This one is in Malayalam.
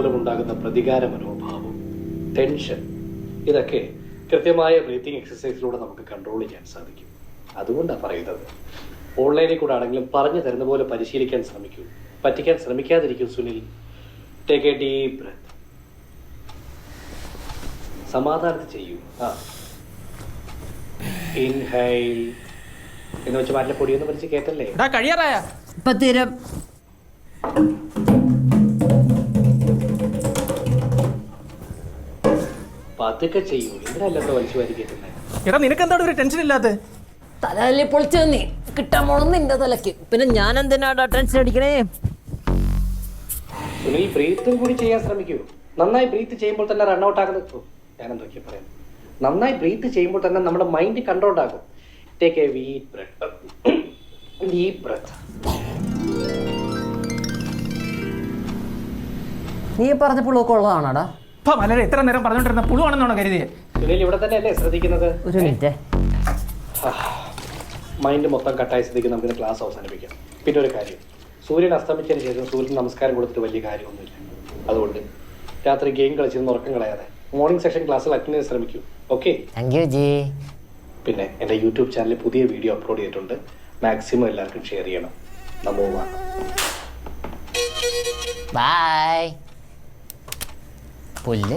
അതുമൂലം ഉണ്ടാകുന്ന പ്രതികാര മനോഭാവം, ടെൻഷൻ, ഇതൊക്കെ കൃത്യമായ ബ്രീത്തിങ് എക്സസൈസിലൂടെ നമുക്ക് കൺട്രോൾ ചെയ്യാൻ സാധിക്കും. അതുകൊണ്ടാണ് പറയുന്നത്, ഓൺലൈനിൽ കൂടെ ആണെങ്കിലും പറഞ്ഞു തരുന്ന പോലെ പരിശീലിക്കാൻ ശ്രമിക്കൂ. പറ്റിക്കാൻ ശ്രമിക്കാതിരിക്കും Sunil. Take a deep breath. സമാധാനത്തിൽ ചെയ്യൂ. ഇൻഹൈൽ എന്ന് വെച്ച് മാറ്റിലെ പൊടിയൊന്നും വലിച്ച് കേട്ടല്ലേ. കഴിയാറായ പതുക്കെ ചെയ്യൂ. എന്തിനല്ലോ വലിച്ചു വാരി കേട്ടുന്നത്? എടാ നിനക്ക് എന്താണ് ഒരു ടെൻഷൻ ഇല്ലാത്ത? തലല്ലേ പൊളിച്ചു നീ കിട്ടാൻ പോണം നിന്റെ തലക്ക്. പിന്നെ ഞാൻ എന്തിനാടാ ടെൻഷൻ അടിക്കണേ? സുനിൽ, ബ്രീത്തും കൂടി ചെയ്യാൻ ശ്രമിക്കൂ. നന്നായി ബ്രീത്ത് ചെയ്യുമ്പോൾ തന്നെ റൺഔട്ട് ആകുന്നത്. ഞാൻ എന്തൊക്കെയാ പറയാം. നന്നായി ബ്രീത്ത് ചെയ്യുമ്പോൾ തന്നെ നമ്മുടെ മൈൻഡ് കൺട്രോൾഡ് ആകും. Take a deep breath. നീ പറഞ്ഞ പുളുവൊക്കെ ഉള്ളതാണോടാ? വളരെ എത്ര നേരം പറഞ്ഞോണ്ടിരുന്ന പുളുവാണെന്നാണോ കരുതിയെ? സുനിൽ ഇവിടെ തന്നെ അല്ലേ ശ്രദ്ധിക്കുന്നത്? ഒരു മിനിറ്റ്. മൈൻഡ് മൊത്തം കട്ടായ സ്ഥിതിക്ക് നമുക്ക് ക്ലാസ് അവസാനിപ്പിക്കാം. പിന്നെ ഒരു കാര്യം, സൂര്യൻ അസ്തമിച്ചതിന് ശേഷം സൂര്യൻ നമസ്കാരം കൊടുത്തിട്ട് വലിയ കാര്യമൊന്നുമില്ല. അതുകൊണ്ട് രാത്രി ഗെയിം കളിച്ചിരുന്ന് ഉറക്കം കളയാതെ മോർണിംഗ് സെഷൻ ക്ലാസ്സിൽ അറ്റൻഡ് ചെയ്യാൻ ശ്രമിക്കൂ. ഓക്കെ? Thank you G. പിന്നെ എൻ്റെ യൂട്യൂബ് ചാനലിൽ പുതിയ വീഡിയോ അപ്ലോഡ് ചെയ്തിട്ടുണ്ട്. മാക്സിമം എല്ലാവർക്കും ഷെയർ ചെയ്യണം. നമോ നമഃ. ബൈ. പുല്ല്